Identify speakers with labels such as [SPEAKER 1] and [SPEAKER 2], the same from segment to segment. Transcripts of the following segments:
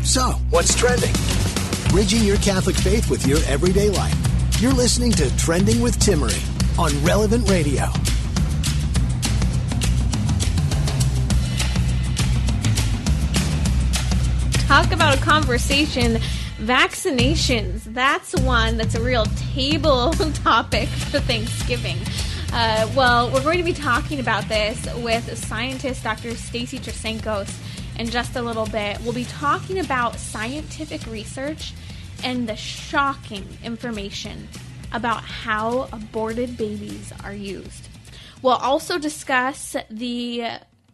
[SPEAKER 1] So, what's trending? Bridging your Catholic faith with your everyday life. You're listening to Trending with Timmerie on Relevant Radio.
[SPEAKER 2] Talk about a conversation. Vaccinations. That's one that's a real table topic for Thanksgiving. Well, we're going to be talking about this with scientist Dr. Stacy Trasancos in just a little bit. We'll be talking about scientific research and the shocking information about how aborted babies are used. We'll also discuss the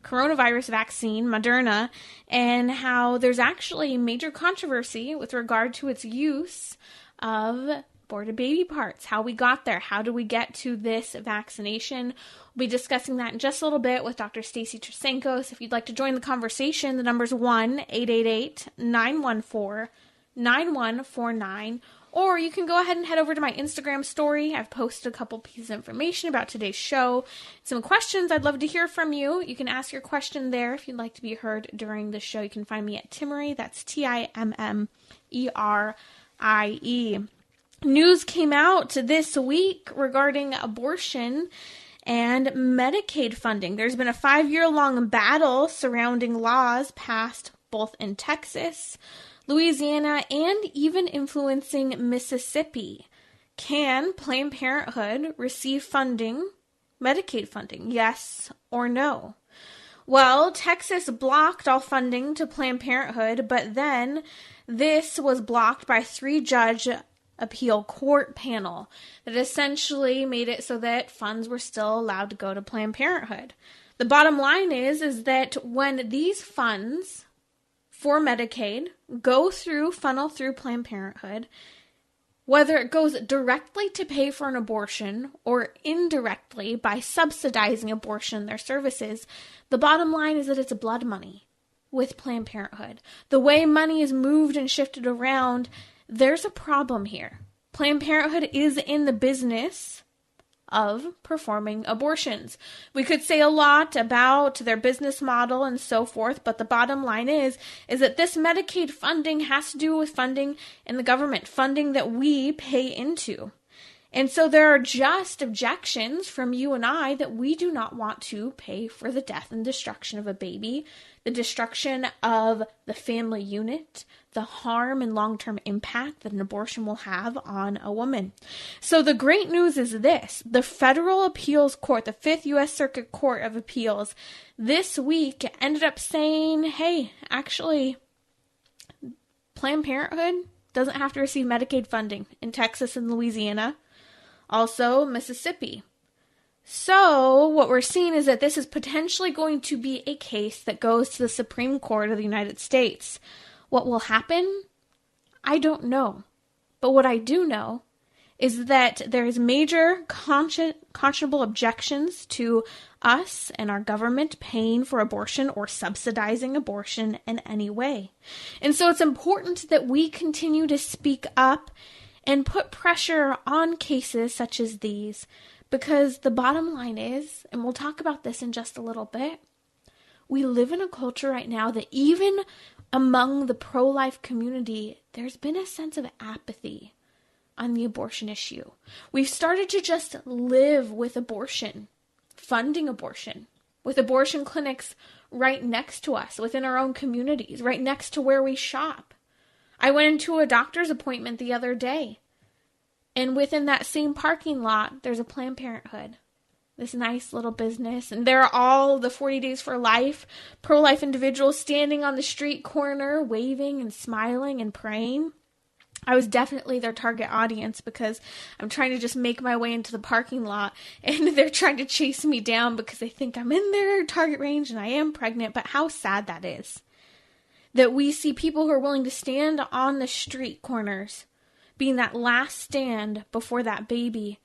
[SPEAKER 2] coronavirus vaccine, Moderna, and how there's actually major controversy with regard to its use of aborted baby parts, how we got there, how do we get to this vaccination. We'll be discussing that in just a little bit with Dr. Stacy Trasancos. If you'd like to join the conversation, the number's 1-888-914-9149, or you can go ahead and head over to my Instagram story. I've posted a couple pieces of information about today's show, some questions. I'd love to hear from you. You can ask your question there if you'd like to be heard during the show. You can find me at Timmerie. That's Timmerie. News came out this week regarding abortion and Medicaid funding. There's been a 5-year-long battle surrounding laws passed both in Texas, Louisiana, and even influencing Mississippi. Can Planned Parenthood receive funding, Medicaid funding, yes or no? Well, Texas blocked all funding to Planned Parenthood, but then this was blocked by 3-judge appeal court panel that essentially made it so that funds were still allowed to go to Planned Parenthood. The bottom line is that when these funds for Medicaid funnel through Planned Parenthood, whether it goes directly to pay for an abortion or indirectly by subsidizing abortion, their services, the bottom line is that it's blood money with Planned Parenthood. The way money is moved and shifted around, there's a problem here. Planned Parenthood is in the business of performing abortions. We could say a lot about their business model and so forth, but the bottom line is that this Medicaid funding has to do with funding in the government, funding that we pay into. And so there are just objections from you and I that we do not want to pay for the death and destruction of a baby, the destruction of the family unit, the harm and long-term impact that an abortion will have on a woman. So the great news is this: the Federal Appeals Court, the 5th U.S. Circuit Court of Appeals, this week ended up saying, hey, actually, Planned Parenthood doesn't have to receive Medicaid funding in Texas and Louisiana, also Mississippi. So what we're seeing is that this is potentially going to be a case that goes to the Supreme Court of the United States. What will happen? I don't know. But what I do know is that there is major conscionable objections to us and our government paying for abortion or subsidizing abortion in any way. And so it's important that we continue to speak up and put pressure on cases such as these, because the bottom line is, and we'll talk about this in just a little bit, we live in a culture right now that even among the pro-life community, there's been a sense of apathy on the abortion issue. We've started to just live with abortion, funding abortion, with abortion clinics right next to us, within our own communities, right next to where we shop. I went into a doctor's appointment the other day, and within that same parking lot, there's a Planned Parenthood, this nice little business, and there are all the 40 Days for Life, pro-life individuals standing on the street corner, waving and smiling and praying. I was definitely their target audience because I'm trying to just make my way into the parking lot, and they're trying to chase me down because they think I'm in their target range and I am pregnant. But how sad that is, that we see people who are willing to stand on the street corners, being that last stand before that baby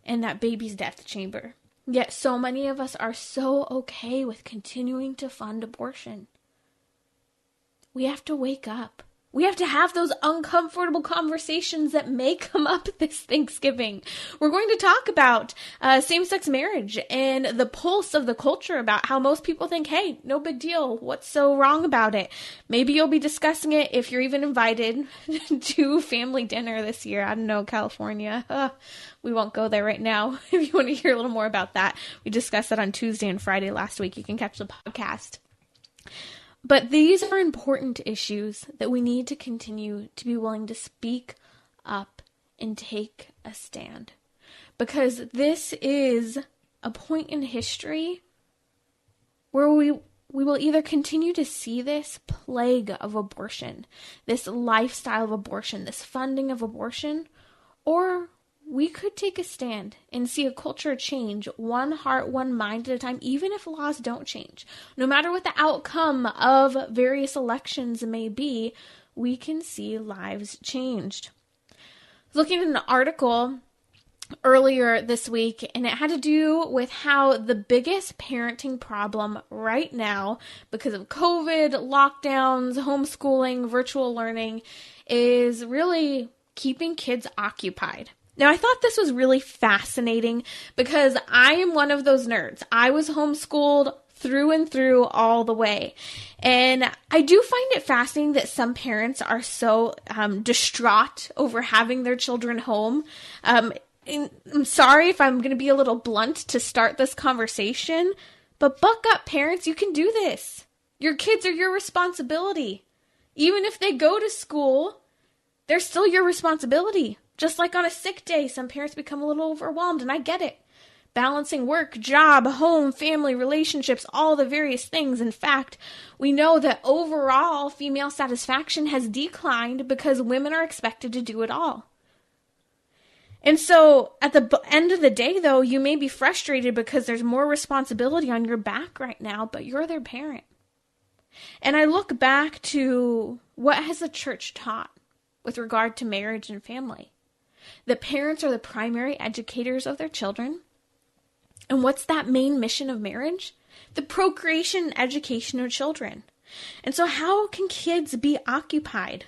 [SPEAKER 2] in that baby's death chamber. Yet so many of us are so okay with continuing to fund abortion. We have to wake up. We have to have those uncomfortable conversations that may come up this Thanksgiving. We're going to talk about same-sex marriage and the pulse of the culture about how most people think, hey, no big deal. What's so wrong about it? Maybe you'll be discussing it if you're even invited to family dinner this year. I don't know, California. We won't go there right now. If you want to hear a little more about that, we discussed that on Tuesday and Friday last week. You can catch the podcast. But these are important issues that we need to continue to be willing to speak up and take a stand. Because this is a point in history where we will either continue to see this plague of abortion, this lifestyle of abortion, this funding of abortion, or we could take a stand and see a culture change one heart, one mind at a time, even if laws don't change. No matter what the outcome of various elections may be, we can see lives changed. Looking at an article earlier this week, and it had to do with how the biggest parenting problem right now, because of COVID, lockdowns, homeschooling, virtual learning, is really keeping kids occupied. Now, I thought this was really fascinating because I am one of those nerds. I was homeschooled through and through all the way. And I do find it fascinating that some parents are so distraught over having their children home. I'm sorry if I'm going to be a little blunt to start this conversation, but buck up, parents. You can do this. Your kids are your responsibility. Even if they go to school, they're still your responsibility. Just like on a sick day, some parents become a little overwhelmed, and I get it. Balancing work, job, home, family, relationships, all the various things. In fact, we know that overall female satisfaction has declined because women are expected to do it all. And so at the end of the day, though, you may be frustrated because there's more responsibility on your back right now, but you're their parent. And I look back to what has the church taught with regard to marriage and family. The parents are the primary educators of their children. And what's that main mission of marriage? The procreation and education of children. And so how can kids be occupied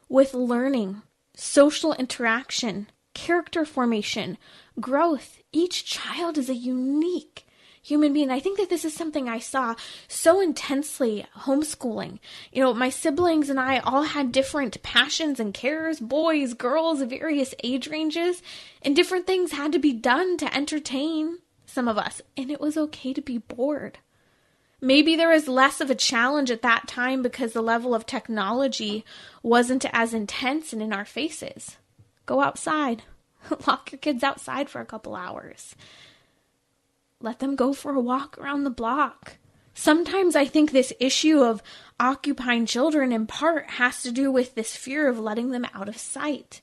[SPEAKER 2] with learning, social interaction, character formation, growth? Each child is a unique human being. I think that this is something I saw so intensely homeschooling. You know, my siblings and I all had different passions and cares, boys, girls, various age ranges, and different things had to be done to entertain some of us. And it was okay to be bored. Maybe there was less of a challenge at that time because the level of technology wasn't as intense and in our faces. Go outside. Lock your kids outside for a couple hours. Let them go for a walk around the block. Sometimes I think this issue of occupying children in part has to do with this fear of letting them out of sight.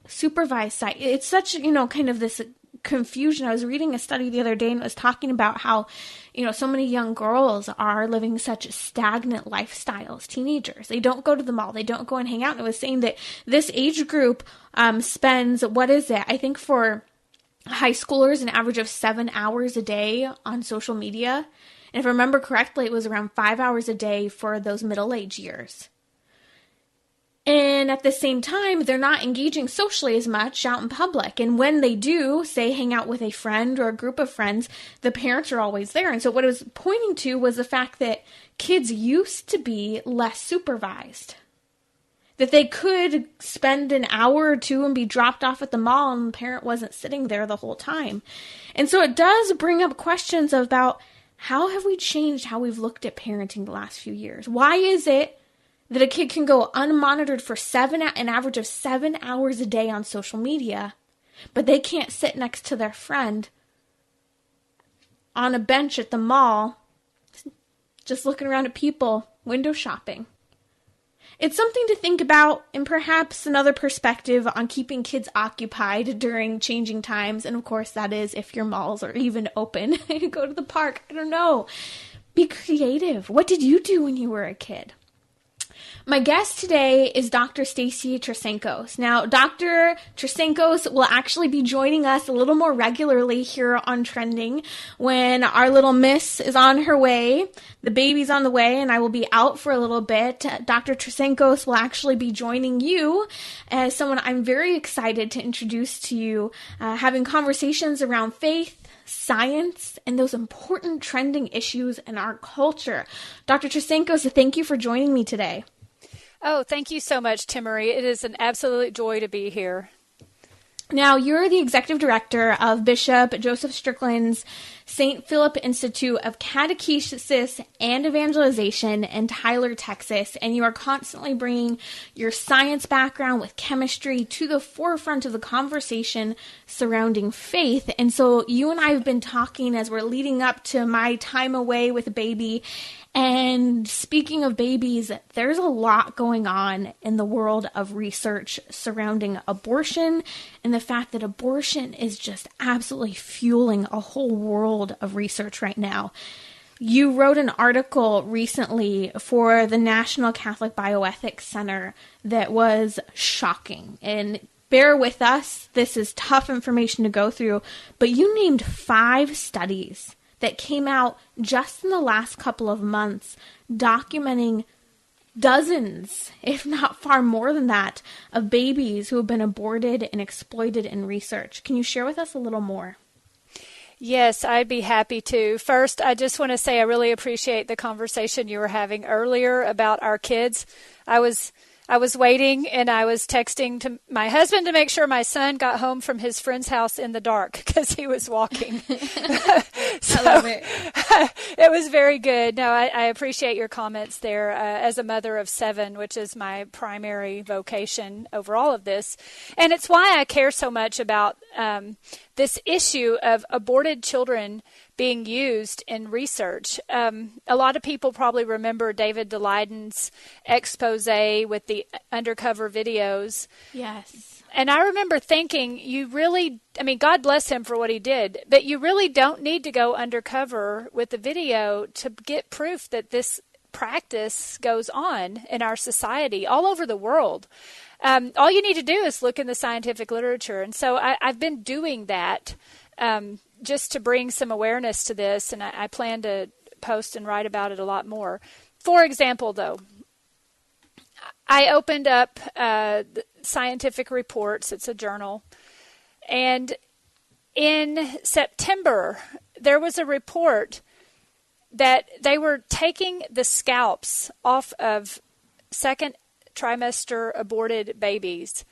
[SPEAKER 2] Supervised sight. It's such, kind of this confusion. I was reading a study the other day and it was talking about how, so many young girls are living such stagnant lifestyles, teenagers. They don't go to the mall. They don't go and hang out. And it was saying that this age group spends, I think for high schoolers, an average of 7 hours a day on social media. And if I remember correctly, it was around 5 hours a day for those middle-age years. And at the same time, they're not engaging socially as much out in public. And when they do, say, hang out with a friend or a group of friends, the parents are always there. And so what it was pointing to was the fact that kids used to be less supervised. That they could spend an hour or two and be dropped off at the mall and the parent wasn't sitting there the whole time. And so it does bring up questions about how have we changed how we've looked at parenting the last few years? Why is it that a kid can go unmonitored for an average of 7 hours a day on social media, but they can't sit next to their friend on a bench at the mall just looking around at people window shopping? It's something to think about, and perhaps another perspective on keeping kids occupied during changing times. And of course, that is if your malls are even open. Go to the park. I don't know. Be creative. What did you do when you were a kid? My guest today is Dr. Stacia Trasancos. Now, Dr. Trasancos will actually be joining us a little more regularly here on Trending when our little miss is on her way, the baby's on the way, and I will be out for a little bit. Dr. Trasancos will actually be joining you as someone I'm very excited to introduce to you, having conversations around faith, science, and those important trending issues in our culture. Dr. Trasancos, thank you for joining me today.
[SPEAKER 3] Oh, thank you so much, Timmerie. It is an absolute joy to be here.
[SPEAKER 2] Now, you're the executive director of Bishop Joseph Strickland's St. Philip Institute of Catechesis and Evangelization in Tyler, Texas, and you are constantly bringing your science background with chemistry to the forefront of the conversation surrounding faith. And so you and I have been talking as we're leading up to my time away with a baby. And speaking of babies, there's a lot going on in the world of research surrounding abortion and the fact that abortion is just absolutely fueling a whole world of research right now. You wrote an article recently for the National Catholic Bioethics Center that was shocking. And bear with us, this is tough information to go through, but you named 5 studies that came out just in the last couple of months, documenting dozens, if not far more than that, of babies who have been aborted and exploited in research. Can you share with us a little more?
[SPEAKER 3] Yes, I'd be happy to. First, I just want to say I really appreciate the conversation you were having earlier about our kids. I was waiting and I was texting to my husband to make sure my son got home from his friend's house in the dark because he was walking. So,
[SPEAKER 2] I love it.
[SPEAKER 3] It was very good. No, I appreciate your comments there. As a mother of 7, which is my primary vocation over all of this. And it's why I care so much about this issue of aborted children being used in research. A lot of people probably remember David Daleidon's expose with the undercover videos.
[SPEAKER 2] Yes.
[SPEAKER 3] And I remember thinking, God bless him for what he did, but you really don't need to go undercover with the video to get proof that this practice goes on in our society all over the world. All you need to do is look in the scientific literature. And so I've been doing that just to bring some awareness to this, and I plan to post and write about it a lot more. For example, though, I opened up Scientific Reports. It's a journal. And in September, there was a report that they were taking the scalps off of second trimester aborted babies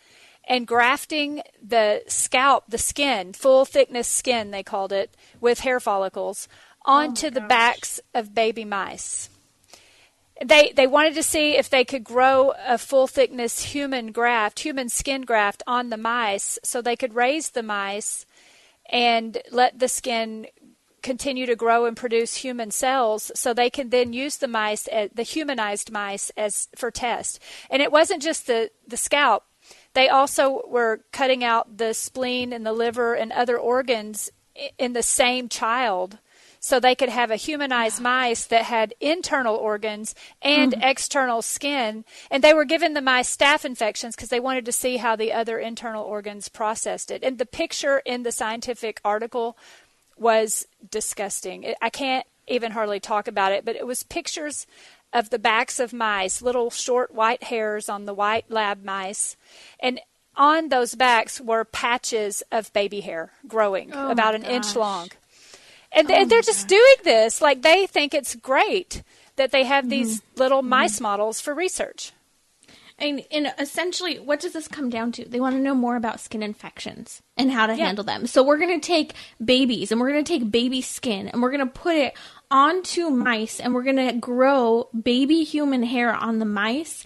[SPEAKER 3] and grafting the scalp, the skin, full thickness skin, they called it, with hair follicles, onto the backs of baby mice. They wanted to see if they could grow a full thickness human skin graft on the mice so they could raise the mice and let the skin continue to grow and produce human cells so they can then use the humanized mice for test. And it wasn't just the scalp. They also were cutting out the spleen and the liver and other organs in the same child so they could have a humanized mice that had internal organs and external skin. And they were giving the mice staph infections because they wanted to see how the other internal organs processed it. And the picture in the scientific article was disgusting. I can't even hardly talk about it, but it was pictures of the backs of mice, little short white hairs on the white lab mice. And on those backs were patches of baby hair growing about an inch long. And they're just doing this like they think it's great that they have these little mice models for research.
[SPEAKER 2] And essentially, what does this come down to? They want to know more about skin infections and how to handle them. So we're going to take babies and we're going to take baby skin and we're going to put it onto mice and we're going to grow baby human hair on the mice.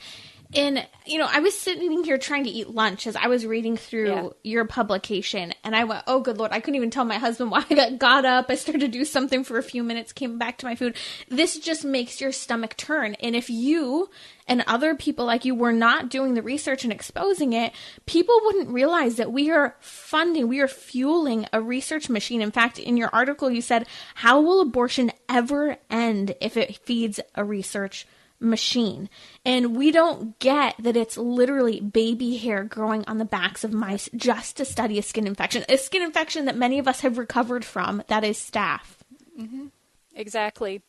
[SPEAKER 2] And, I was sitting here trying to eat lunch as I was reading through your publication. And I went, oh, good Lord, I couldn't even tell my husband why. I got up. I started to do something for a few minutes, came back to my food. This just makes your stomach turn. And if you and other people like you were not doing the research and exposing it, people wouldn't realize that we are fueling a research machine. In fact, in your article, you said, how will abortion ever end if it feeds a research machine. And we don't get that it's literally baby hair growing on the backs of mice just to study a skin infection that many of us have recovered from, that is staph.
[SPEAKER 3] Mm-hmm. Exactly.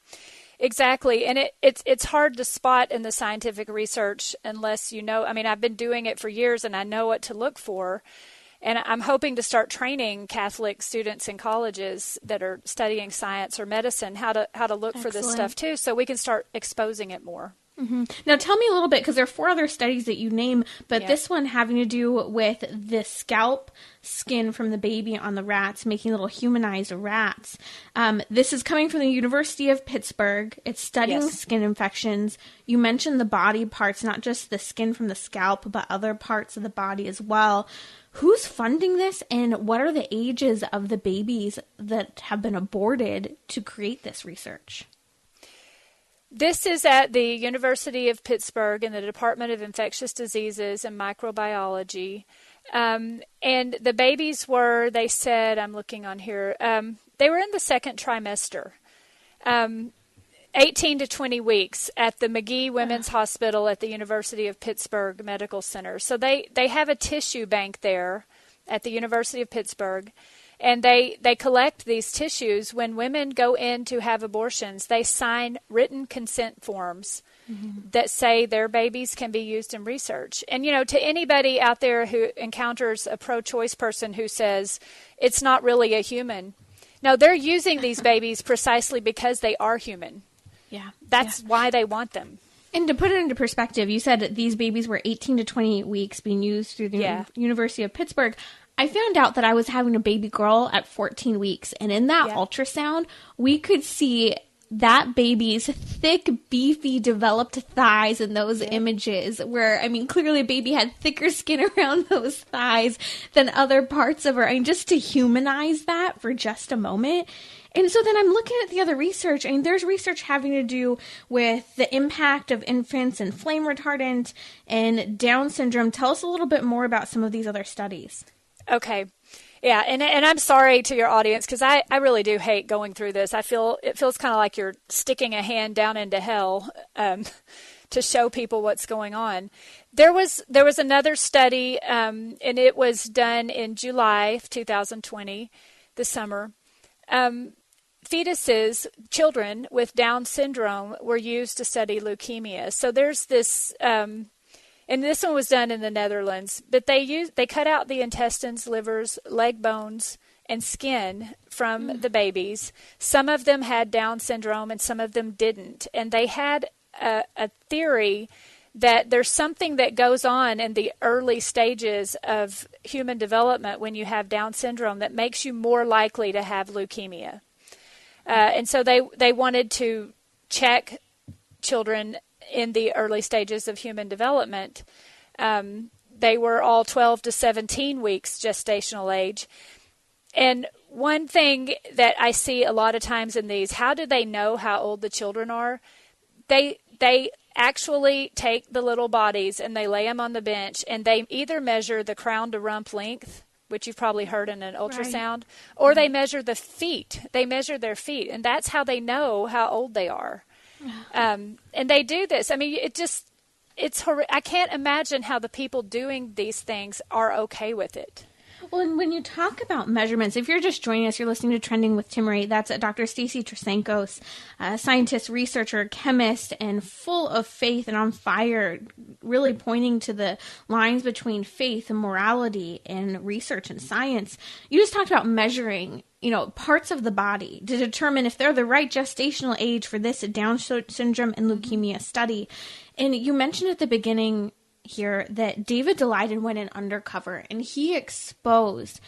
[SPEAKER 3] And it's hard to spot in the scientific research unless you know. I mean, I've been doing it for years and I know what to look for. And I'm hoping to start training Catholic students in colleges that are studying science or medicine how to look
[SPEAKER 2] Excellent.
[SPEAKER 3] for this stuff too, so we can start exposing it more.
[SPEAKER 2] Mm-hmm. Now tell me a little bit, because there are 4 other studies that you name, but this one having to do with the scalp skin from the baby on the rats, making little humanized rats. This is coming from the University of Pittsburgh. It's studying skin infections. You mentioned the body parts, not just the skin from the scalp, but other parts of the body as well. Who's funding this, and what are the ages of the babies that have been aborted to create this research?
[SPEAKER 3] This is at the University of Pittsburgh in the Department of Infectious Diseases and Microbiology. And the babies were, they said, I'm looking on here, they were in the 2nd trimester, 18 to 20 weeks at the McGee Women's Hospital at the University of Pittsburgh Medical Center. So they have a tissue bank there at the University of Pittsburgh. And they collect these tissues. When women go in to have abortions, they sign written consent forms that say their babies can be used in research. And, you know, to anybody out there who encounters a pro-choice person who says it's not really a human, no, they're using these babies precisely because they are human.
[SPEAKER 2] Yeah.
[SPEAKER 3] That's why they want them.
[SPEAKER 2] And to put it into perspective, you said these babies were 18 to 20 weeks being used through the University of Pittsburgh. I found out that I was having a baby girl at 14 weeks, and in that ultrasound, we could see that baby's thick, beefy, developed thighs in those images where, I mean, clearly a baby had thicker skin around those thighs than other parts of her. I mean, just to humanize that for just a moment. And so then I'm looking at the other research. I mean, there's research having to do with the impact of infants and flame retardant and Down syndrome. Tell us a little bit more about some of these other studies.
[SPEAKER 3] Okay. Yeah, and I'm sorry to your audience because I really do hate going through this. It feels kind of like you're sticking a hand down into hell to show people what's going on. There was another study, and it was done in July of 2020, the summer. Fetuses, children with Down syndrome, were used to study leukemia. So there's this. And this one was done in the Netherlands, but they cut out the intestines, livers, leg bones, and skin from the babies. Some of them had Down syndrome and some of them didn't. And they had a theory that there's something that goes on in the early stages of human development when you have Down syndrome that makes you more likely to have leukemia. And so they wanted to check children in the early stages of human development. They were all 12 to 17 weeks gestational age. And one thing that I see a lot of times in these, how do they know how old the children are? They actually take the little bodies and they lay them on the bench, and they either measure the crown to rump length, which you've probably heard in an ultrasound, or they measure the feet. They measure their feet, and that's how they know how old they are. And they do this. I mean, it's horrific. I can't imagine how the people doing these things are okay with it.
[SPEAKER 2] Well, and when you talk about measurements, if you're just joining us, you're listening to Trending with Timmerie. That's Dr. Stacy Trasancos, a scientist, researcher, chemist, and full of faith and on fire, really pointing to the lines between faith and morality and research and science. You just talked about measuring, parts of the body to determine if they're the right gestational age for this Down syndrome and leukemia study. And you mentioned at the beginning here that David Daleiden went in undercover and he exposed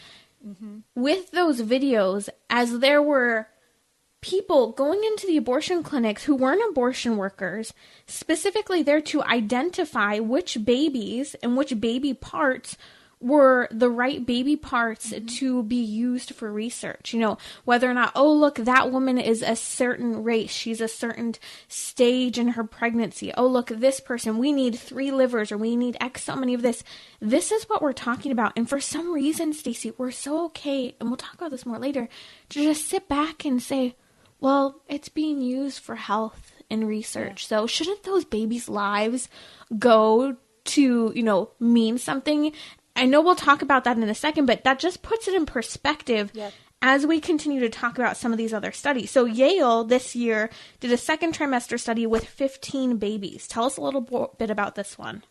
[SPEAKER 2] with those videos, as there were people going into the abortion clinics who weren't abortion workers, specifically there to identify which babies and which baby parts were the right baby parts to be used for research. Whether or not, oh, look, that woman is a certain race. She's a certain stage in her pregnancy. Oh, look, this person, we need 3 livers or we need X so many of this. This is what we're talking about. And for some reason, Stacy, we're so okay, and we'll talk about this more later, to just sit back and say, well, it's being used for health in research. So shouldn't those babies' lives go to, mean something? I know we'll talk about that in a second, but that just puts it in perspective as we continue to talk about some of these other studies. So Yale this year did a second trimester study with 15 babies. Tell us a little bit about this one.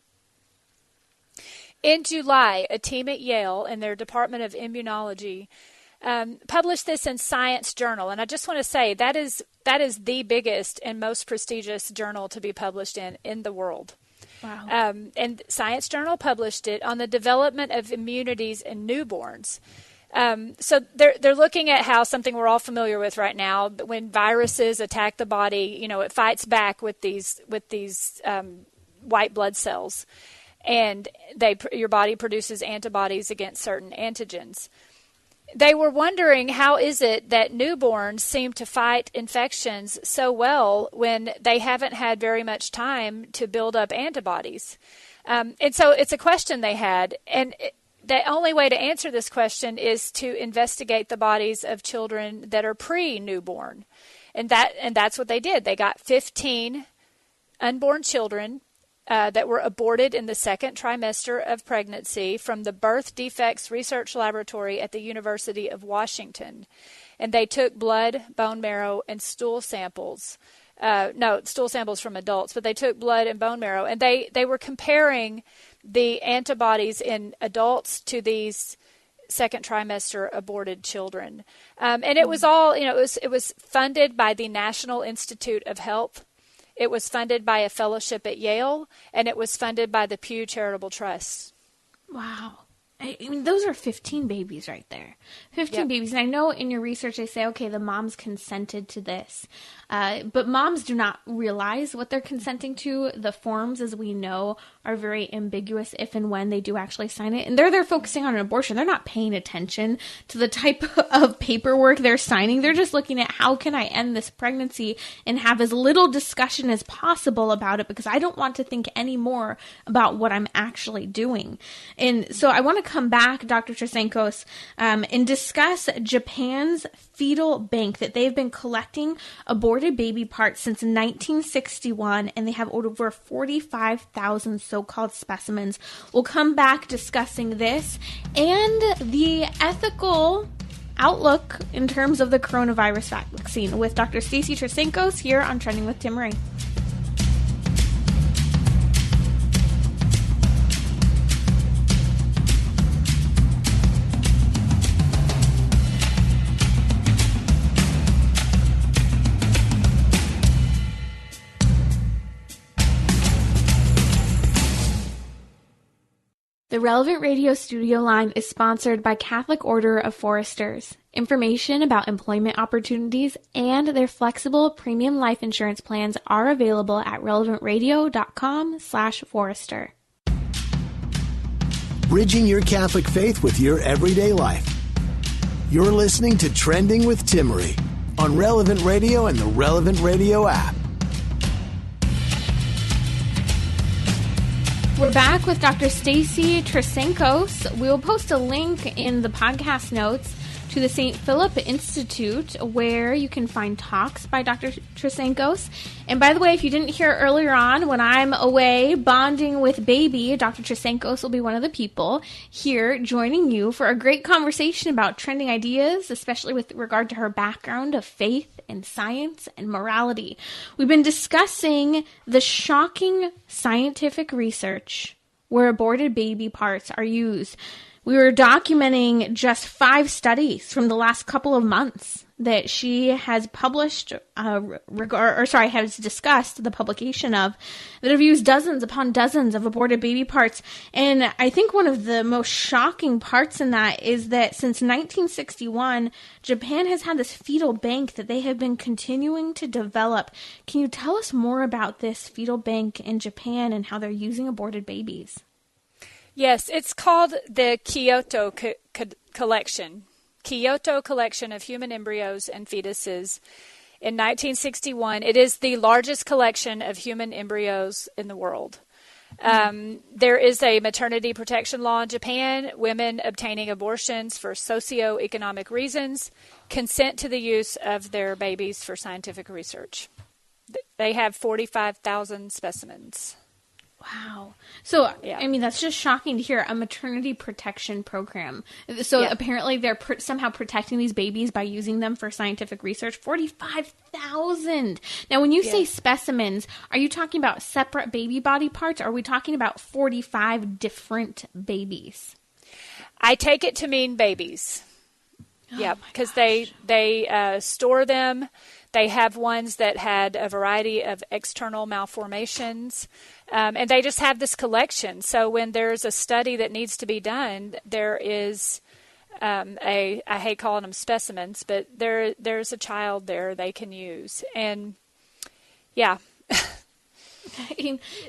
[SPEAKER 3] In July, a team at Yale in their Department of Immunology published this in Science Journal. And I just want to say that is the biggest and most prestigious journal to be published in the world.
[SPEAKER 2] Wow.
[SPEAKER 3] And Science Journal published it on the development of immunities in newborns. So they're looking at how something we're all familiar with right now, when viruses attack the body, it fights back with these white blood cells, and your body produces antibodies against certain antigens. They were wondering, how is it that newborns seem to fight infections so well when they haven't had very much time to build up antibodies? And so it's a question they had, and the only way to answer this question is to investigate the bodies of children that are pre-newborn. And that's what they did. They got 15 unborn children that were aborted in the second trimester of pregnancy from the Birth Defects Research Laboratory at the University of Washington. And they took blood, bone marrow, and stool samples. Stool samples from adults, but they took blood and bone marrow. And they were comparing the antibodies in adults to these second trimester aborted children. And it was all, it was funded by the National Institute of Health. It was funded by a fellowship at Yale, and it was funded by the Pew Charitable Trust.
[SPEAKER 2] Wow. I mean, those are 15 babies right there. 15 babies. And I know in your research they say, okay, the moms consented to this. But moms do not realize what they're consenting to. The forms, as we know, are very ambiguous if and when they do actually sign it. And they're focusing on an abortion. They're not paying attention to the type of paperwork they're signing. They're just looking at, how can I end this pregnancy and have as little discussion as possible about it, because I don't want to think any more about what I'm actually doing. And so I want to come back, Dr. Trasancos, and discuss Japan's fetal bank that they've been collecting aborted baby parts since 1961, and they have over 45,000 so-called specimens. We'll come back discussing this and the ethical outlook in terms of the coronavirus vaccine with Dr. Stacy Trasancos here on Trending with Timmerie. The Relevant Radio studio line is sponsored by Catholic Order of Foresters. Information about employment opportunities and their flexible premium life insurance plans are available at relevantradio.com/forester.
[SPEAKER 1] Bridging your Catholic faith with your everyday life. You're listening to Trending with Timmerie on Relevant Radio and the Relevant Radio app.
[SPEAKER 2] We're back with Dr. Stacy Trasancos. We will post a link in the podcast notes to the St. Philip Institute, where you can find talks by Dr. Trasancos. And by the way, if you didn't hear earlier on, when I'm away bonding with baby, Dr. Trasancos will be one of the people here joining you for a great conversation about trending ideas, especially with regard to her background of faith and science and morality. We've been discussing the shocking scientific research where aborted baby parts are used. We were documenting just 5 studies from the last couple of months that she has published, has discussed the publication of, that have used dozens upon dozens of aborted baby parts. And I think one of the most shocking parts in that is that since 1961, Japan has had this fetal bank that they have been continuing to develop. Can you tell us more about this fetal bank in Japan and how they're using aborted babies?
[SPEAKER 3] Yes, it's called the Kyoto Collection. Kyoto Collection of Human Embryos and Fetuses. In 1961, it is the largest collection of human embryos in the world. There is a maternity protection law in Japan, women obtaining abortions for socioeconomic reasons, consent to the use of their babies for scientific research. They have 45,000 specimens.
[SPEAKER 2] Wow. So,
[SPEAKER 3] Yeah.
[SPEAKER 2] I mean, that's just shocking to hear, a maternity protection program. So apparently they're somehow protecting these babies by using them for scientific research. 45,000. Now, when you say specimens, are you talking about separate baby body parts? Or are we talking about 45 different babies?
[SPEAKER 3] I take it to mean babies. Yeah, because they store them. They have ones that had a variety of external malformations, and they just have this collection. So when there's a study that needs to be done, there is I hate calling them specimens, but there's a child there they can use. And yeah.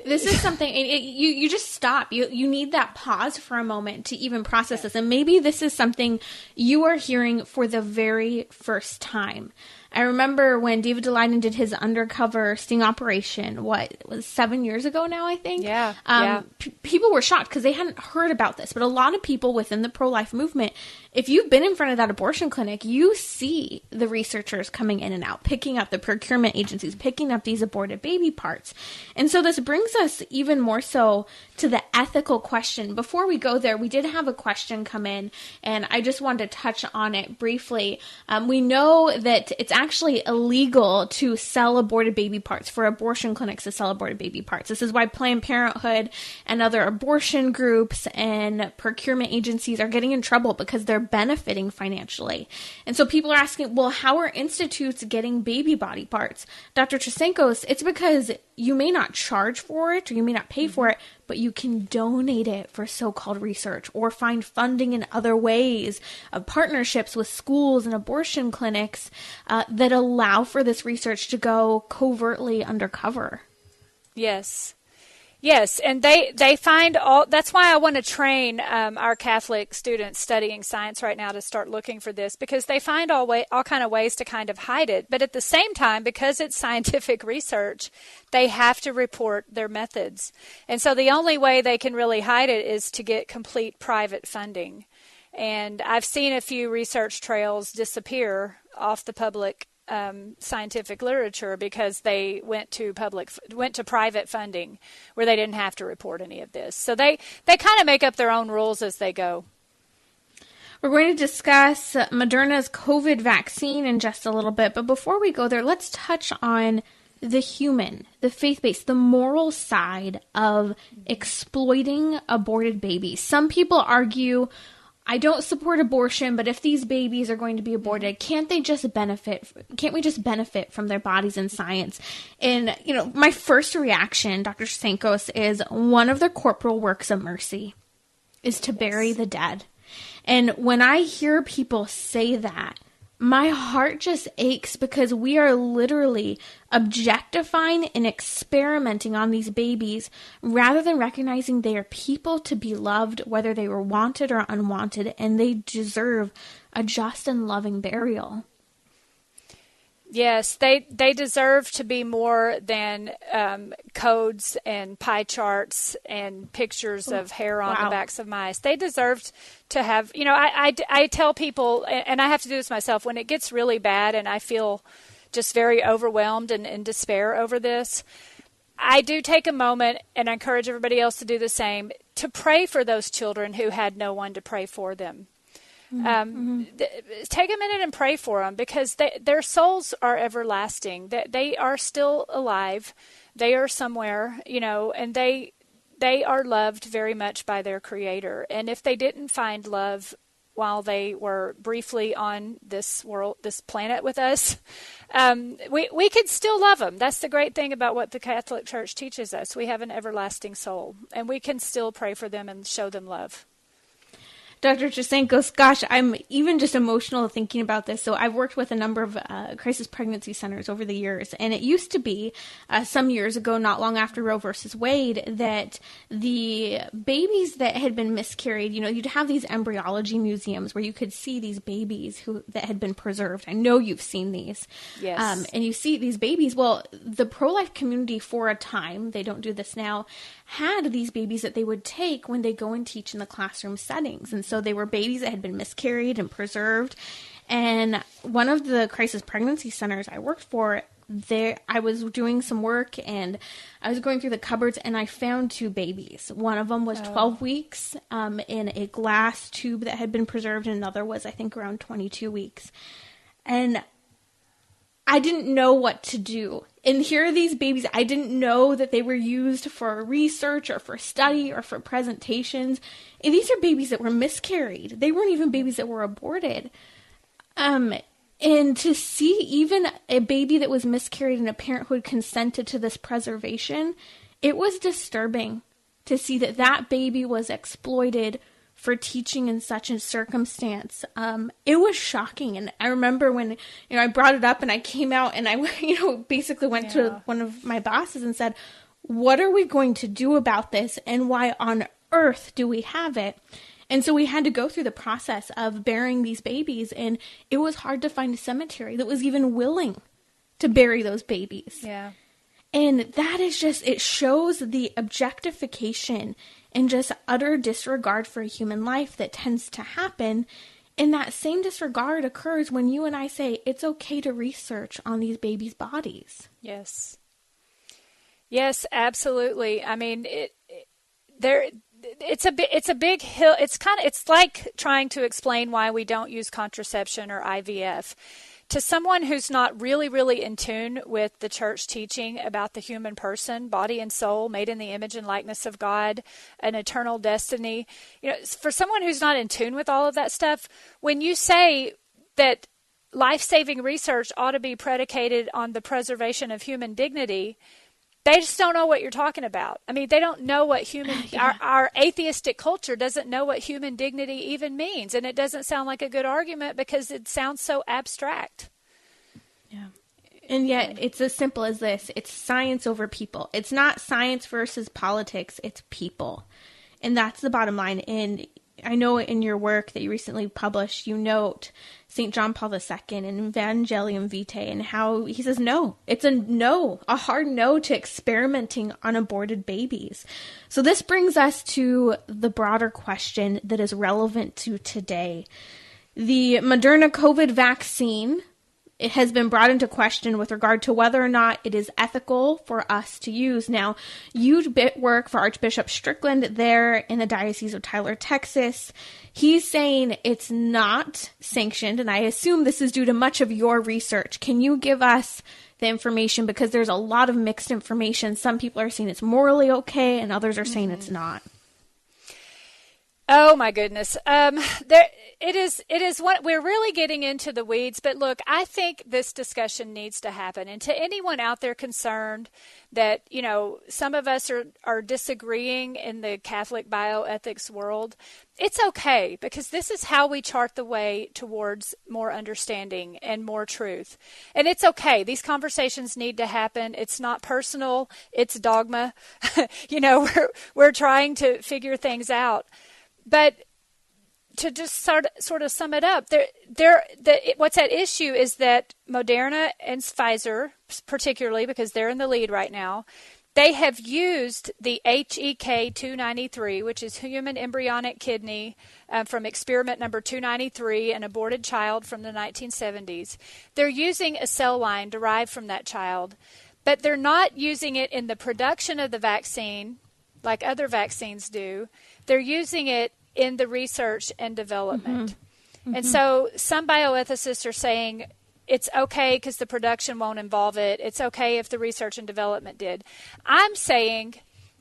[SPEAKER 2] This is something, you just stop. You need that pause for a moment to even process this. And maybe this is something you are hearing for the very first time. I remember when David Daleiden did his undercover sting operation, it was 7 years ago now, I think?
[SPEAKER 3] Yeah.
[SPEAKER 2] People were shocked because they hadn't heard about this. But a lot of people within the pro-life movement, if you've been in front of that abortion clinic, you see the researchers coming in and out, picking up the procurement agencies, picking up these aborted baby parts. And so this brings us even more so to the ethical question. Before we go there, we did have a question come in, and I just wanted to touch on it briefly. We know that it's actually illegal to sell aborted baby parts, for abortion clinics to sell aborted baby parts. This is why Planned Parenthood and other abortion groups and procurement agencies are getting in trouble, because they're benefiting financially. And so people are asking, well, how are institutes getting baby body parts? Dr. Trasancos, it's because you may not charge for it or you may not pay for it, but you can donate it for so-called research or find funding in other ways, partnerships with schools and abortion clinics that allow for this research to go covertly undercover.
[SPEAKER 3] Yes. Yes, and they find all. That's why I want to train our Catholic students studying science right now to start looking for this, because they find all kind of ways to kind of hide it. But at the same time, because it's scientific research, they have to report their methods. And so the only way they can really hide it is to get complete private funding. And I've seen a few research trails disappear off the public scientific literature because they went to private funding where they didn't have to report any of this. So they kind of make up their own rules as they go.
[SPEAKER 2] We're going to discuss Moderna's COVID vaccine in just a little bit, but before we go there, let's touch on the human, the faith-based, the moral side of exploiting aborted babies. Some people argue, I don't support abortion, but if these babies are going to be aborted, can't we just benefit from their bodies and science? And, my first reaction, Dr. Trasancos, is one of the corporal works of mercy is to bury the dead. And when I hear people say that, my heart just aches, because we are literally objectifying and experimenting on these babies rather than recognizing they are people to be loved, whether they were wanted or unwanted, and they deserve a just and loving burial.
[SPEAKER 3] Yes, they deserve to be more than codes and pie charts and pictures of hair on the backs of mice. They deserved to have, I tell people, and I have to do this myself, when it gets really bad and I feel just very overwhelmed and in despair over this, I do take a moment, and I encourage everybody else to do the same, to pray for those children who had no one to pray for them. Take a minute and pray for them, because their souls are everlasting. They are still alive. They are somewhere, and they are loved very much by their Creator. And if they didn't find love while they were briefly on this planet with us, we could still love them. That's the great thing about what the Catholic Church teaches us. We have an everlasting soul, and we can still pray for them and show them love.
[SPEAKER 2] Dr. Trasancos, gosh, I'm even just emotional thinking about this. So I've worked with a number of crisis pregnancy centers over the years, and it used to be some years ago, not long after Roe versus Wade, that the babies that had been miscarried, you'd have these embryology museums where you could see these babies that had been preserved. I know you've seen these.
[SPEAKER 3] Yes.
[SPEAKER 2] And you see these babies. Well, the pro-life community for a time, they don't do this now, had these babies that they would take when they go and teach in the classroom settings. And so they were babies that had been miscarried and preserved. And one of the crisis pregnancy centers I worked for I was doing some work and I was going through the cupboards and I found 2 babies. One of them was 12 weeks in a glass tube that had been preserved, and another was, I think, around 22 weeks. And I didn't know what to do. And here are these babies. I didn't know that they were used for research or for study or for presentations. And these are babies that were miscarried. They weren't even babies that were aborted. And to see even a baby that was miscarried and a parent who had consented to this preservation, it was disturbing to see that that baby was exploited for teaching in such a circumstance. It was shocking. And I remember when, I brought it up and I came out and I, basically went to one of my bosses and said, what are we going to do about this? And why on earth do we have it? And so we had to go through the process of burying these babies. And it was hard to find a cemetery that was even willing to bury those babies.
[SPEAKER 3] Yeah.
[SPEAKER 2] And that is just, it shows the objectification and just utter disregard for a human life that tends to happen. And that same disregard occurs when you and I say it's okay to research on these babies' bodies.
[SPEAKER 3] Yes. Yes, absolutely. I mean, it's a big hill. It's like trying to explain why we don't use contraception or IVF. To someone who's not really, really in tune with the church teaching about the human person, body and soul, made in the image and likeness of God, an eternal destiny, for someone who's not in tune with all of that stuff, when you say that life-saving research ought to be predicated on the preservation of human dignity, they just don't know what you're talking about. I mean, they don't know what our atheistic culture doesn't know what human dignity even means. And it doesn't sound like a good argument because it sounds so abstract.
[SPEAKER 2] Yeah. And yet it's as simple as this. It's science over people. It's not science versus politics. It's people. And that's the bottom line. And I know in your work that you recently published, you note St. John Paul II and Evangelium Vitae and how he says no. It's a hard no to experimenting on aborted babies. So this brings us to the broader question that is relevant to today. The Moderna COVID vaccine, it has been brought into question with regard to whether or not it is ethical for us to use. Now, you work for Archbishop Strickland there in the Diocese of Tyler, Texas. He's saying it's not sanctioned, and I assume this is due to much of your research. Can you give us the information? Because there's a lot of mixed information. Some people are saying it's morally okay, and others are saying it's not.
[SPEAKER 3] Oh my goodness. It is what we're really getting into the weeds, but look, I think this discussion needs to happen. And to anyone out there concerned that, some of us are disagreeing in the Catholic bioethics world, it's okay, because this is how we chart the way towards more understanding and more truth. And it's okay. These need to happen. It's not personal. It's dogma. We're trying to figure things out. But to just sort of sum it up, what's at issue is that Moderna and Pfizer, particularly because they're in the lead right now, they have used the HEK 293, which is human embryonic kidney from experiment number 293, an aborted child from the 1970s. They're using a cell line derived from that child, but they're not using it in the production of the vaccine like other vaccines do. They're using it in the research and development. Mm-hmm. And so some bioethicists are saying it's okay because the production won't involve it. It's okay if the research and development did. I'm saying,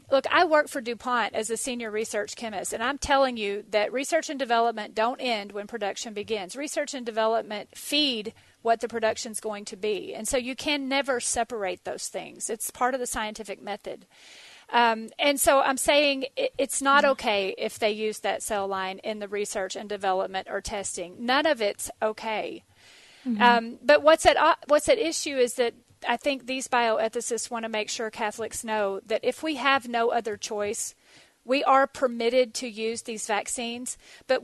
[SPEAKER 3] look, I work for DuPont as a senior research chemist, and I'm telling you that research and development don't end when production begins. Research and development feed what the production's going to be. And so you can never separate those things. It's part of the scientific method. And so I'm saying it's not okay if they use that cell line in the research and development or testing. None of it's okay. Mm-hmm. But what's at issue is that I think these bioethicists want to make sure Catholics know that if we have no other choice, we are permitted to use these vaccines. But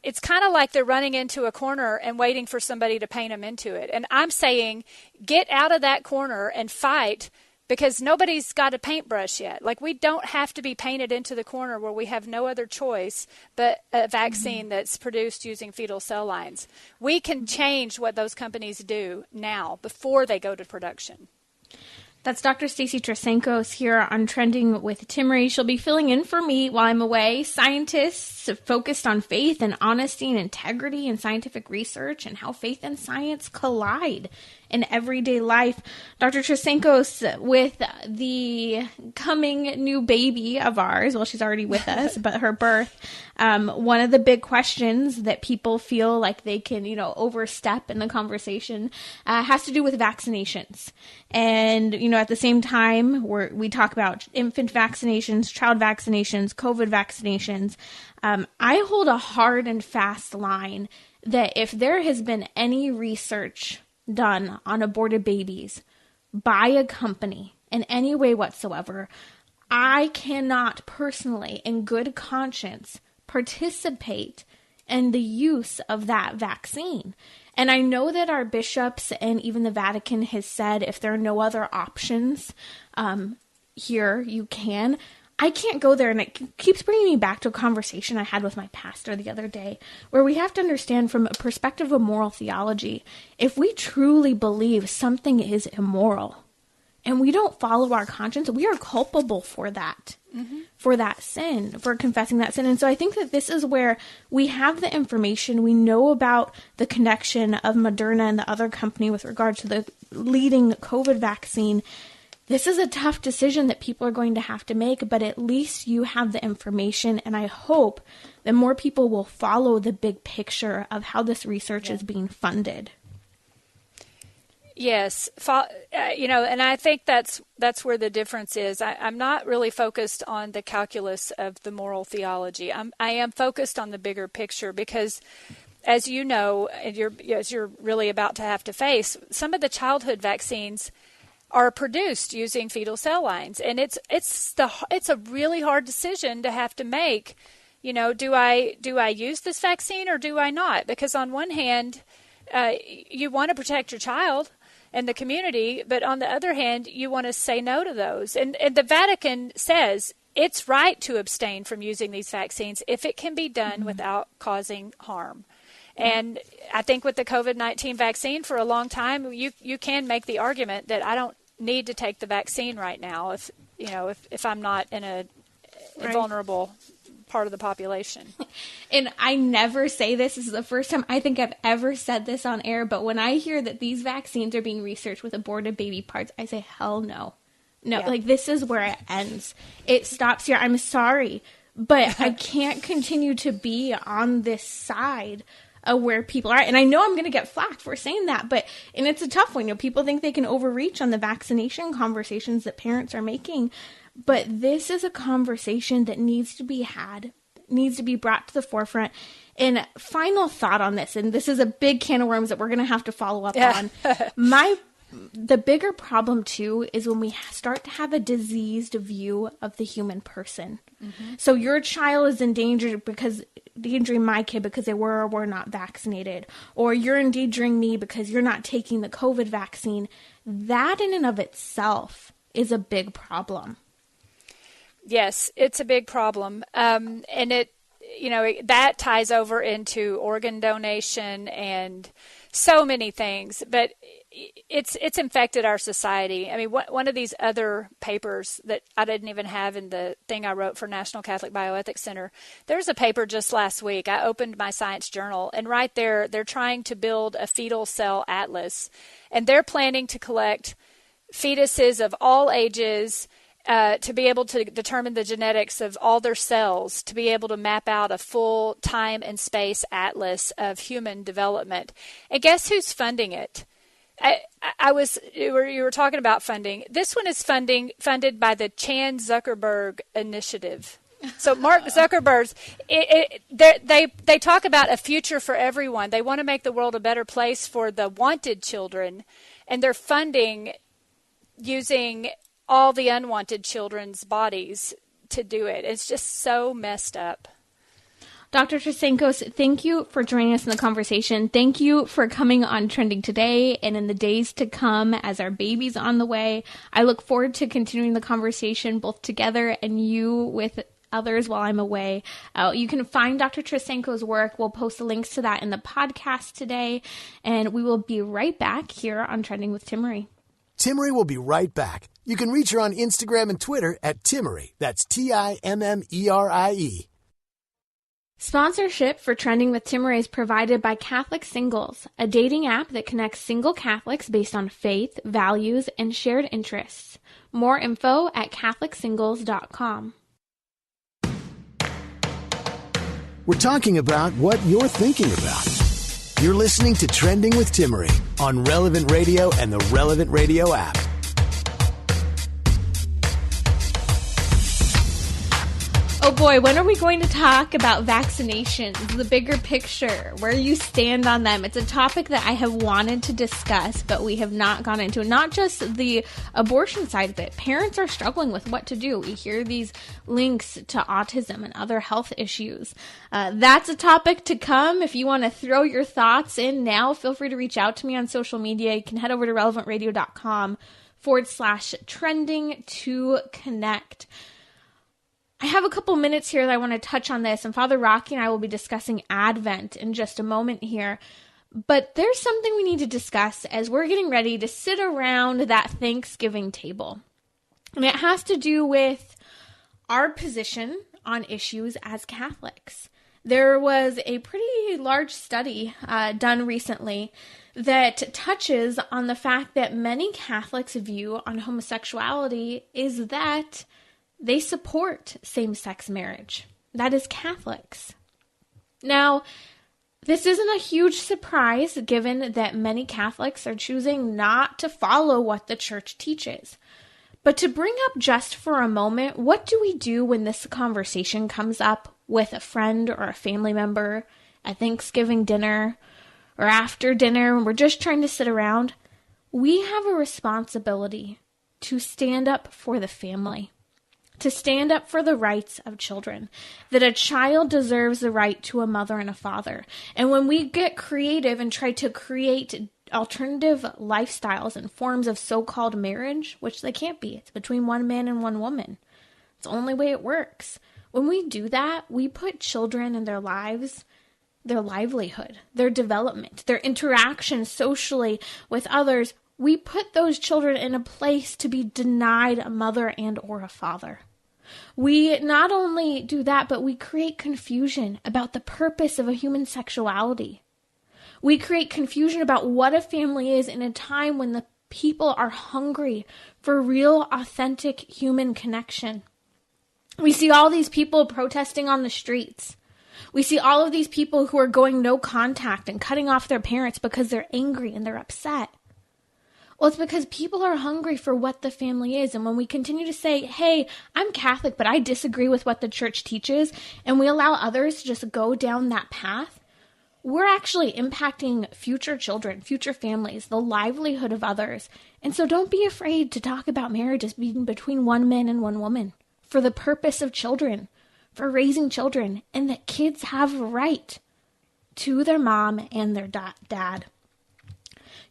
[SPEAKER 3] it's kind of like they're running into a corner and waiting for somebody to paint them into it. And I'm saying, get out of that corner and fight because nobody's got a paintbrush yet. Like, we don't have to be painted into the corner where we have no other choice but a vaccine that's produced using fetal cell lines. We can change what those companies do now before they go to production.
[SPEAKER 2] That's Dr. Stacy Trasancos here on Trending with Timmerie. She'll be filling in for me while I'm away. Scientists focused on faith and honesty and integrity and scientific research and how faith and science collide in everyday life. Dr. Trasancos, with the coming new baby of ours, well, she's already with us, but her birth, one of the big questions that people feel like they can, overstep in the conversation has to do with vaccinations. And, at the same time, we talk about infant vaccinations, child vaccinations, COVID vaccinations. I hold a hard and fast line that if there has been any research done on aborted babies by a company in any way whatsoever, I cannot personally, in good conscience, participate in the use of that vaccine. And I know that our bishops and even the Vatican has said if there are no other options here, you can. I can't go there, and it keeps bringing me back to a conversation I had with my pastor the other day, where we have to understand from a perspective of moral theology, if we truly believe something is immoral and we don't follow our conscience, we are culpable for that, for that sin, for confessing that sin. And so I think that this is where we have the information, we know about the connection of Moderna and the other company with regard to the leading COVID vaccine. This is a tough decision that people are going to have to make, but at least you have the information, and I hope that more people will follow the big picture of how this research is being funded.
[SPEAKER 3] Yes, and I think that's where the difference is. I'm not really focused on the calculus of the moral theology. I am focused on the bigger picture because, as you know, and you're really about to have to face, some of the childhood vaccines are produced using fetal cell lines, and it's a really hard decision to have to make. Do I use this vaccine or do I not? Because on one hand, you want to protect your child and the community, but on the other hand, you want to say no to those. And the Vatican says it's right to abstain from using these vaccines if it can be done without causing harm. And I think with the COVID-19 vaccine, for a long time, you can make the argument that I don't need to take the vaccine right now if I'm not in a vulnerable part of the population.
[SPEAKER 2] And I never say this. This is the first time I think I've ever said this on air, but when I hear that these vaccines are being researched with aborted baby parts, I say, hell no. No, this is where it ends. It stops here. I'm sorry, but I can't continue to be on this side where people are. And I know I'm going to get flack for saying that, and it's a tough one. People think they can overreach on the vaccination conversations that parents are making, but this is a conversation that needs to be had, needs to be brought to the forefront. And final thought on this, and this is a big can of worms that we're going to have to follow up on. The bigger problem, too, is when we start to have a diseased view of the human person. So your child is endangering my kid because they were or were not vaccinated, or you're endangering me because you're not taking the COVID vaccine. That in and of itself is a big problem.
[SPEAKER 3] Yes, it's a big problem. And that ties over into organ donation and so many things, but it's infected our society. I mean, one of these other papers that I didn't even have in the thing I wrote for National Catholic Bioethics Center, there's a paper just last week. I opened my science journal, and right there, they're trying to build a fetal cell atlas, and they're planning to collect fetuses of all ages to be able to determine the genetics of all their cells, to be able to map out a full time and space atlas of human development. And guess who's funding it? You were talking about funding. This one is funded by the Chan Zuckerberg Initiative. So Mark Zuckerberg's, they talk about a future for everyone. They want to make the world a better place for the wanted children, and they're funding using all the unwanted children's bodies to do it. It's just so messed up.
[SPEAKER 2] Dr. Trasancos, thank you for joining us in the conversation. Thank you for coming on Trending today and in the days to come as our baby's on the way. I look forward to continuing the conversation both together and you with others while I'm away. You can find Dr. Trasancos' work. We'll post the links to that in the podcast today, and we will be right back here on Trending with Timmerie.
[SPEAKER 1] Timmerie will be right back. You can reach her on Instagram and Twitter at Timmerie. That's Timmerie.
[SPEAKER 2] Sponsorship for Trending with Timmerie is provided by Catholic Singles, a dating app that connects single Catholics based on faith, values, and shared interests. More info at CatholicSingles.com.
[SPEAKER 1] We're talking about what you're thinking about. You're listening to Trending with Timmerie on Relevant Radio and the Relevant Radio app.
[SPEAKER 2] Oh boy, when are we going to talk about vaccinations, the bigger picture, where you stand on them? It's a topic that I have wanted to discuss, but we have not gone into. Not just the abortion side of it. Parents are struggling with what to do. We hear these links to autism and other health issues. That's a topic to come. If you want to throw your thoughts in now, feel free to reach out to me on social media. You can head over to relevantradio.com/trending to connect. I have a couple minutes here that I want to touch on this, and Father Rocky and I will be discussing Advent in just a moment here. But there's something we need to discuss as we're getting ready to sit around that Thanksgiving table. And it has to do with our position on issues as Catholics. There was a pretty large study done recently that touches on the fact that many Catholics' view on homosexuality is that they support same-sex marriage. That is Catholics. Now, this isn't a huge surprise given that many Catholics are choosing not to follow what the Church teaches. But to bring up just for a moment, what do we do when this conversation comes up with a friend or a family member at Thanksgiving dinner or after dinner when we're just trying to sit around? We have a responsibility to stand up for the family, to stand up for the rights of children, that a child deserves the right to a mother and a father. And when we get creative and try to create alternative lifestyles and forms of so-called marriage, which they can't be, it's between one man and one woman. It's the only way it works. When we do that, we put children and their lives, their livelihood, their development, their interaction socially with others, we put those children in a place to be denied a mother and or a father. We not only do that, but we create confusion about the purpose of a human sexuality. We create confusion about what a family is in a time when the people are hungry for real, authentic human connection. We see all these people protesting on the streets. We see all of these people who are going no contact and cutting off their parents because they're angry and they're upset. Well, it's because people are hungry for what the family is. And when we continue to say, hey, I'm Catholic, but I disagree with what the Church teaches, and we allow others to just go down that path, we're actually impacting future children, future families, the livelihood of others. And so don't be afraid to talk about marriage as being between one man and one woman for the purpose of children, for raising children, and that kids have a right to their mom and their dad.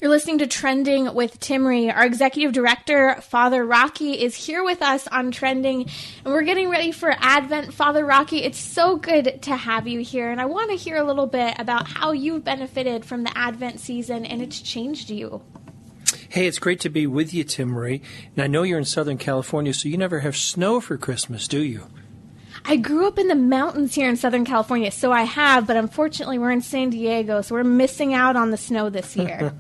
[SPEAKER 2] You're listening to Trending with Timmerie. Our executive director, Father Rocky, is here with us on Trending, and we're getting ready for Advent. Father Rocky, it's so good to have you here, and I want to hear a little bit about how you've benefited from the Advent season and it's changed you.
[SPEAKER 4] Hey, it's great to be with you, Timmerie. And I know you're in Southern California, so you never have snow for Christmas, do you?
[SPEAKER 2] I grew up in the mountains here in Southern California, so I have, but unfortunately we're in San Diego, so we're missing out on the snow this year.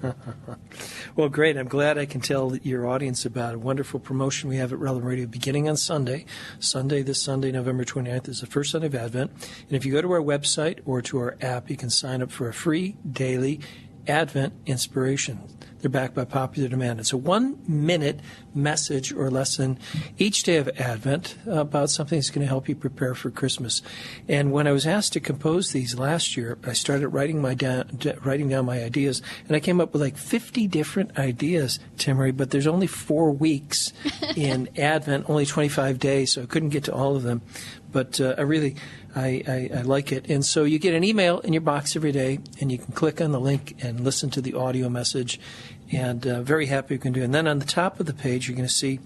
[SPEAKER 4] Well, great. I'm glad I can tell your audience about a wonderful promotion we have at Relevant Radio beginning on Sunday. This Sunday, November 29th, is the first Sunday of Advent. And if you go to our website or to our app, you can sign up for a free daily Advent inspiration. They're backed by popular demand. It's a 1-minute message or lesson each day of Advent about something that's going to help you prepare for Christmas. And when I was asked to compose these last year, I started writing down my ideas, and I came up with like 50 different ideas, Timmerie, but there's only 4 weeks in Advent, only 25 days, so I couldn't get to all of them. But I like it. And so you get an email in your box every day, and you can click on the link and listen to the audio message. And very happy you can do it. And then on the top of the page, you're going to see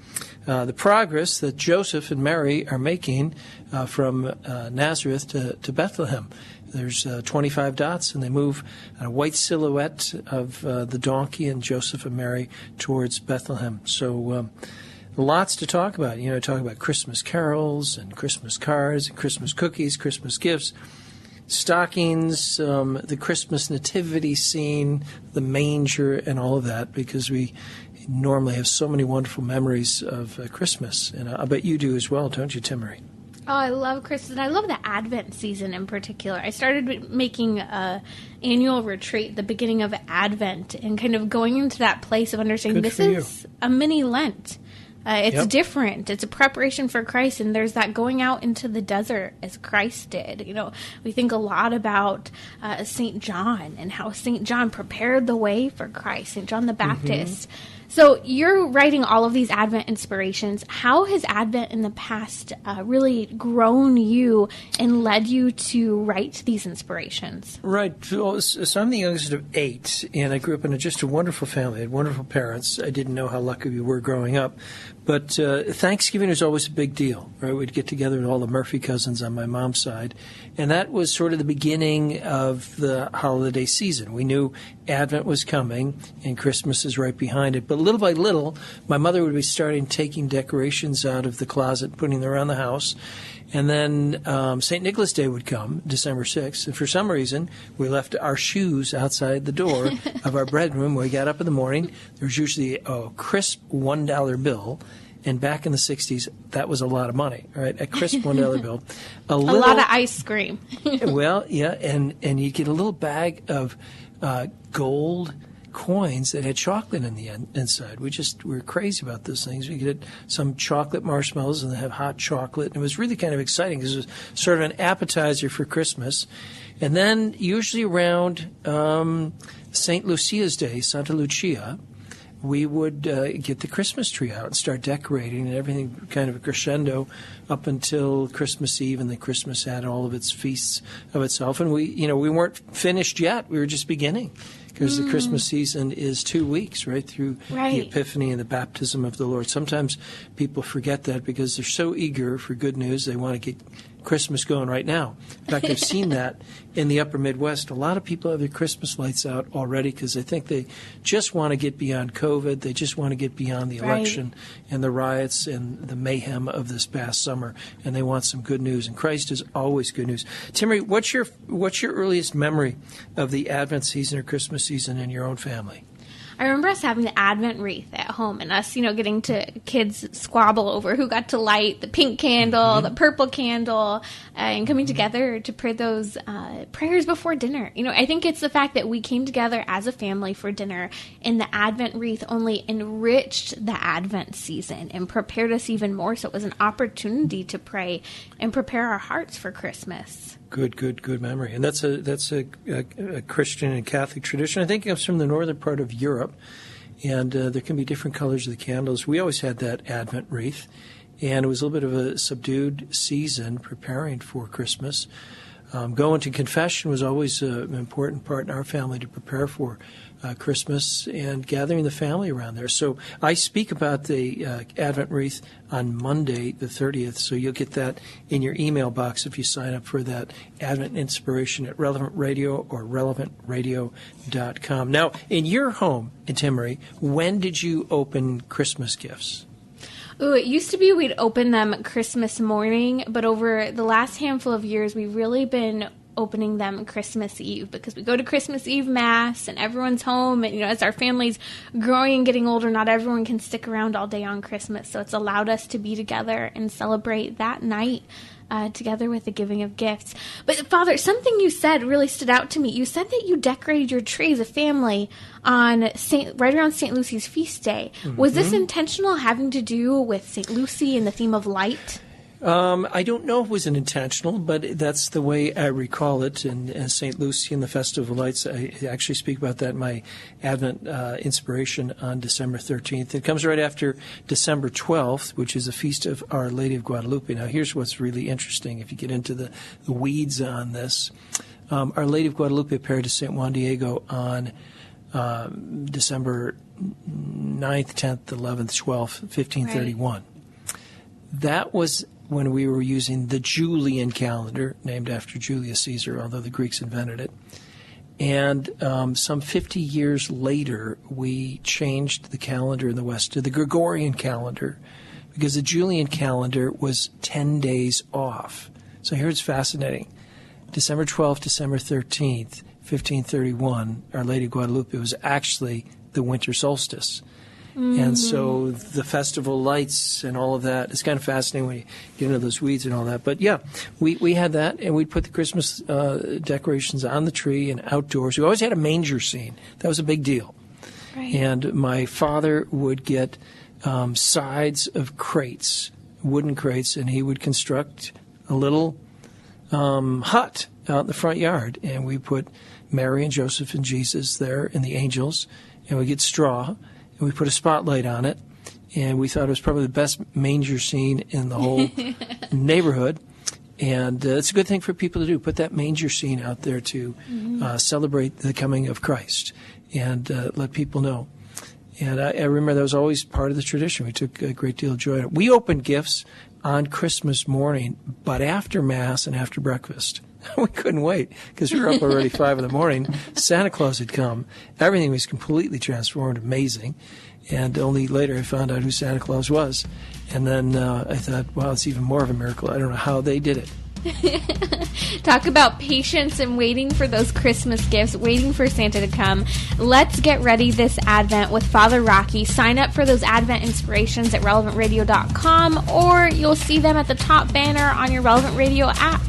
[SPEAKER 4] the progress that Joseph and Mary are making from Nazareth to Bethlehem. There's 25 dots, and they move a white silhouette of the donkey and Joseph and Mary towards Bethlehem. So lots to talk about. Talk about Christmas carols and Christmas cards and Christmas cookies, Christmas gifts, stockings, the Christmas nativity scene, the manger, and all of that, because we normally have so many wonderful memories of Christmas. And I bet you do as well, don't you, Timmerie?
[SPEAKER 2] Oh, I love Christmas, and I love the Advent season in particular. I started making an annual retreat, the beginning of Advent, and kind of going into that place of understanding this is a mini Lent. It's different. It's a preparation for Christ, and there's that going out into the desert as Christ did. We think a lot about St. John and how St. John prepared the way for Christ, St. John the Baptist. Mm-hmm. So you're writing all of these Advent inspirations. How has Advent in the past really grown you and led you to write these inspirations? Right.
[SPEAKER 4] So I'm the youngest of 8, and I grew up in just a wonderful family. I had wonderful parents. I didn't know how lucky we were growing up. But Thanksgiving was always a big deal, right? We'd get together with all the Murphy cousins on my mom's side, and that was sort of the beginning of the holiday season. We knew Advent was coming, and Christmas is right behind it. But little by little, my mother would be starting taking decorations out of the closet, putting them around the house. And then St. Nicholas Day would come, December 6th, and for some reason, we left our shoes outside the door of our bedroom. When we got up in the morning, there was usually a crisp $1 bill, and back in the 60s, that was a lot of money, right? A crisp $1 bill.
[SPEAKER 2] A lot of ice cream.
[SPEAKER 4] Well, yeah, and you get a little bag of gold coins that had chocolate in the inside. We were crazy about those things. We get some chocolate marshmallows and they have hot chocolate. And it was really kind of exciting because it was sort of an appetizer for Christmas. And then usually around St. Lucia's Day, Santa Lucia, we would get the Christmas tree out and start decorating, and everything kind of a crescendo up until Christmas Eve, and then Christmas had all of its feasts of itself. And we weren't finished yet. We were just beginning. Because the Christmas season is 2 weeks, right, through the Epiphany and the baptism of the Lord. Sometimes people forget that because they're so eager for good news, they want to get Christmas going right now. In fact, I've seen that in the upper Midwest. A lot of people have their Christmas lights out already because they think they just want to get beyond COVID. They just want to get beyond the election and the riots and the mayhem of this past summer, and they want some good news. And Christ is always good news. Timmerie, what's your earliest memory of the Advent season or Christmas season in your own family?
[SPEAKER 2] I remember us having the Advent wreath at home and us, getting to kids squabble over who got to light the pink candle, the purple candle, and coming together to pray those prayers before dinner. I think it's the fact that we came together as a family for dinner, and the Advent wreath only enriched the Advent season and prepared us even more. So it was an opportunity to pray and prepare our hearts for Christmas.
[SPEAKER 4] Good memory. And that's a Christian and Catholic tradition. I think it comes from the northern part of Europe, and there can be different colors of the candles. We always had that Advent wreath, and it was a little bit of a subdued season preparing for Christmas. Going to confession was always an important part in our family to prepare for Christmas and gathering the family around there. So I speak about the Advent wreath on Monday, the 30th, so you'll get that in your email box if you sign up for that Advent inspiration at Relevant Radio or relevantradio.com. Now, in your home in Timmerie, when did you open Christmas gifts?
[SPEAKER 2] Ooh, it used to be we'd open them Christmas morning, but over the last handful of years, we've really been opening them Christmas Eve because we go to Christmas Eve Mass and everyone's home. And, as our family's growing and getting older, not everyone can stick around all day on Christmas. So it's allowed us to be together and celebrate that night together with the giving of gifts. But Father, something you said really stood out to me. You said that you decorated your tree as a family on right around St. Lucy's feast day. Was this intentional, having to do with St. Lucy and the theme of light?
[SPEAKER 4] I don't know if it was an intentional, but that's the way I recall it. And St. Lucy and the Festival of Lights, I actually speak about that in my Advent inspiration on December 13th. It comes right after December 12th, which is a feast of Our Lady of Guadalupe. Now, here's what's really interesting if you get into the weeds on this. Our Lady of Guadalupe appeared to St. Juan Diego on December 9th, 10th, 11th, 12th, 1531. Right. That was when we were using the Julian calendar, named after Julius Caesar, although the Greeks invented it. And some 50 years later, we changed the calendar in the West to the Gregorian calendar because the Julian calendar was 10 days off. So here's fascinating. December 12th, December 13th, 1531, Our Lady of Guadalupe was actually the winter solstice. And so the festival lights and all of that, it's kind of fascinating when you get into those weeds and all that. But yeah, we had that, and we'd put the Christmas decorations on the tree and outdoors. We always had a manger scene. That was a big deal. Right. And my father would get sides of crates, wooden crates, and he would construct a little hut out in the front yard. And we put Mary and Joseph and Jesus there and the angels, and we get straw. And we put a spotlight on it, and we thought it was probably the best manger scene in the whole neighborhood. And it's a good thing for people to do, put that manger scene out there to celebrate the coming of Christ and let people know. And I remember that was always part of the tradition. We took a great deal of joy in it. We opened gifts on Christmas morning, but after Mass and after breakfast. We couldn't wait because we were up already 5 a.m. Santa Claus had come. Everything was completely transformed, amazing. And only later I found out who Santa Claus was. And then I thought, wow, it's even more of a miracle. I don't know how they did it.
[SPEAKER 2] Talk about patience and waiting for those Christmas gifts, waiting for Santa to come. Let's get ready this Advent with Father Rocky. Sign up for those Advent inspirations at relevantradio.com, or you'll see them at the top banner on your Relevant Radio app.